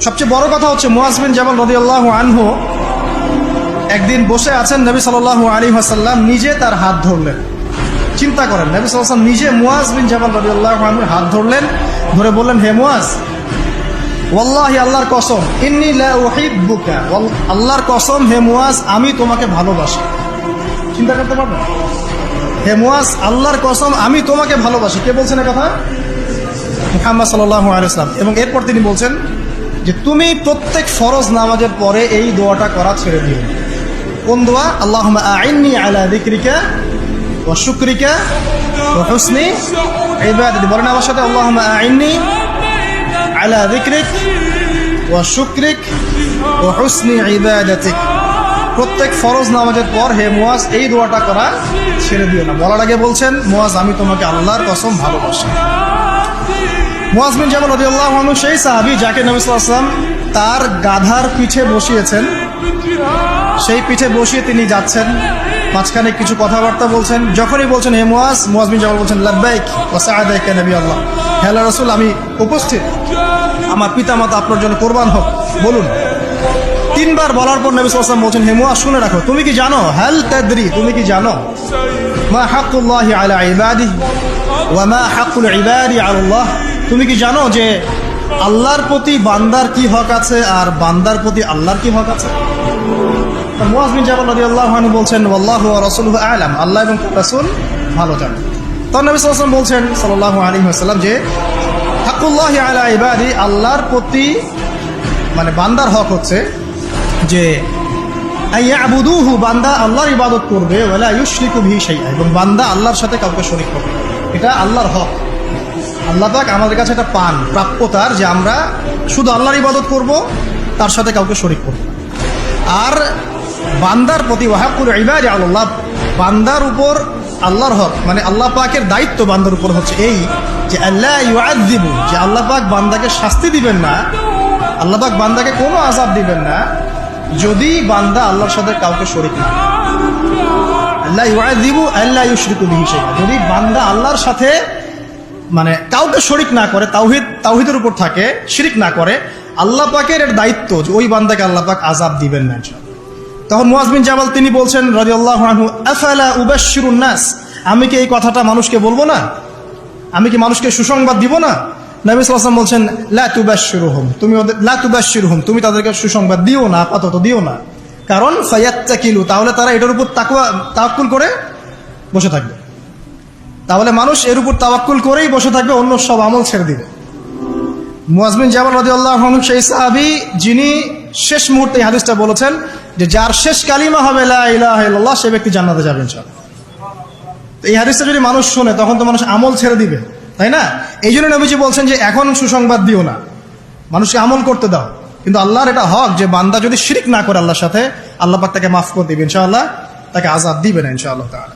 সবচেয়ে বড় কথা হচ্ছে মুআজ বিন জাবাল রাদিয়াল্লাহু আনহু একদিন বসে আছেন, নবী সাল্লাল্লাহু আলাইহি ওয়াসাল্লাম নিজে তার হাত ধরলেন। চিন্তা করেন, নবী সাল্লাল্লাহু আলাইহি ওয়াসাল্লাম নিজে মুআজ বিন জাবাল রাদিয়াল্লাহু আনহুর হাত ধরলেন, ধরে বললেন, হে মুআজ, ওয়াল্লাহি, আল্লাহর কসম, ইন্নী লা উহিব্বুকা, আল্লাহর কসম হে মুআজ, আমি তোমাকে ভালোবাসি। চিন্তা করতে পারবেন? হে মুআজ, আল্লাহর কসম, আমি তোমাকে ভালোবাসি। কে বলছেন এই কথা? মুহাম্মদ সাল্লাল্লাহু আলাইহি ওয়াসাল্লাম। এবং এরপর তিনি বলছেন যে তুমি প্রত্যেক ফরজ নামাজের পরে এই দোয়াটা করা ছেড়ে দিও। কোন দোয়া? আল্লাহুম্মা আইন্নি আলা যিকরিকা ওয়া শুকরিকা ওয়া হুসনি ইবাদাতি। বলেন আমার সাথে, আল্লাহুম্মা আইন্নি আলা যিকরিক ওয়া শুকরিক ওয়া হুসনি ইবাদাতিক। প্রত্যেক ফরজ নামাজের পর হে মুআজ এই দোয়াটা করা ছেড়ে দিও না। বলার আগে বলছেন, মুআজ, আমি তোমাকে আল্লাহর কসম ভালোবাসি। মুআজ বিন জাবাল রাদিয়াল্লাহু আনহু সেই সাহাবী যাকে নবী সাল্লাল্লাহু আলাইহি ওয়াসাল্লাম তার গাধার পিঠে বসিয়েছেন। সেই পিঠে বসিয়ে তিনি যাচ্ছেন, মাঝখানে কিছু কথাবার্তা বলছেন। যখনই বলছেন হে মুআজ, মুআজ বিন জাবাল বলছেন, লাব্বাইক ওয়া সাআদাইকা নবী আল্লাহ। হে আল্লাহর রাসূল, আমি উপস্থিত, আমার পিতামাতা আপনার জন্য কোরবান হোক, বলুন। তিনবার বলার পর নবী সাল্লাল্লাহু আলাইহি ওয়াসাল্লাম বলছেন, হে মুআজ, শুনে রাখো, তুমি কি জানো, হাল তাদরি, তুমি কি জানো, মা হাক্কুল্লাহি আলা ইবাদিহি ওয়া মা হাক্কুল ইবাদি আলা আল্লাহ, তুমি কি জানো যে আল্লাহর প্রতি বান্দার কি হক আছে আর বান্দার প্রতি আল্লাহর কি হক আছে? মুআজ বিন জাবাল রাদিয়াল্লাহু আনহু বলছেন, ওয়াল্লাহু ওয়া রাসূলুহু আ'লাম, আল্লাহ এবং রাসূল ভালো জানেন। তখন নবী সাল্লাল্লাহু আলাইহি ওয়াসাল্লাম বলছেন, সাল্লাল্লাহু আলাইহি ওয়াসাল্লাম, যে হাক্কুল্লাহি আলা ইবাদি, আল্লাহর প্রতি মানে বান্দার হক হচ্ছে যে আইয়াবুদুহু, বান্দা আল্লাহর ইবাদত করবে, ওয়ালা ইউশরিকু বিহি শাইআ, এবং বান্দা আল্লাহর সাথে কাউকে শরীক করবে। এটা আল্লাহর হক। আল্লাহ পাক আমাদের কাছে এটা পান, প্রাপ্যতার, যে আমরা শুধু আল্লাহর ইবাদত করব, তার সাথে কাউকে শরীক করব। আর বান্দার প্রতি ওয়াহাকুল ইবাদি আল্লাহ, বান্দার উপর আল্লাহর হক, মানে আল্লাহ পাকের দায়িত্ব বান্দার উপর হচ্ছে এই যে আল্লাহ ইউআযযিবু, যে আল্লাহ পাক বান্দাকে শাস্তি দিবেন না, আল্লাহ পাক বান্দাকে কোনো আযাব দিবেন না যদি বান্দা আল্লাহর সাথে কাউকে শরীক না করে। আল্লাহ ইউআযযিবু আল্লা ইউশরিকু বিহি শাইআ, যদি বান্দা আল্লাহর সাথে মানে কাউকে শরীক না করে, তাওহীদের উপর থাকে, শিরিক না করে, আল্লাহ পাকের এর দায়িত্ব যে ওই বান্দাকে আল্লাহ পাক আযাব দিবেন না ইনশাআল্লাহ। তখন মুআজ বিন জাবাল তিনি বলছেন রাদিয়াল্লাহু আনহু, আফালা উবাশশিরুন নাস, আমি কি এই কথাটা মানুষকে বলবো না? আমি কি মানুষকে সুসংবাদ দিব না? নবী সাল্লাল্লাহু আলাইহি ওয়াসাল্লাম বলছেন, লা তুবাশশিরুহুম, তুমি তাদেরকে সুসংবাদ দিও না, আপাতত দিও না। কারণ ফায়াত্তাকিলু, তাহলে তারা এটার উপর তাওয়াক্কুল করে বসে থাকবে। তাহলে মানুষ এর উপর তাওয়াক্কুল করেই বসে থাকবে, অন্য সব আমল ছেড়ে দিবে। মুআজ বিন জাবাল রাদিয়াল্লাহু আনহু সেই সাহাবী যিনি শেষ মুহূর্তে এই হাদিসটা বলেছেন যে যার শেষ কালিমা হবে লা ইলাহা ইল্লাল্লাহ, সে ব্যক্তি জান্নাতে যাবে ইনশাআল্লাহ। এই হাদিসটা যদি মানুষ শুনে, তখন তো মানুষ আমল ছেড়ে দিবে, তাই না? এই জন্য নবীজি বলছেন যে এখন সুসংবাদ দিও না, মানুষকে আমল করতে দাও। কিন্তু আল্লাহর এটা হক যে বান্দা যদি শিরিক না করে আল্লাহর সাথে, আল্লাহ পাক তাকে মাফ করে দিবে ইনশাআল্লাহ, তাকে আযাব দিবে না ইনশাআল্লাহ তাআলা।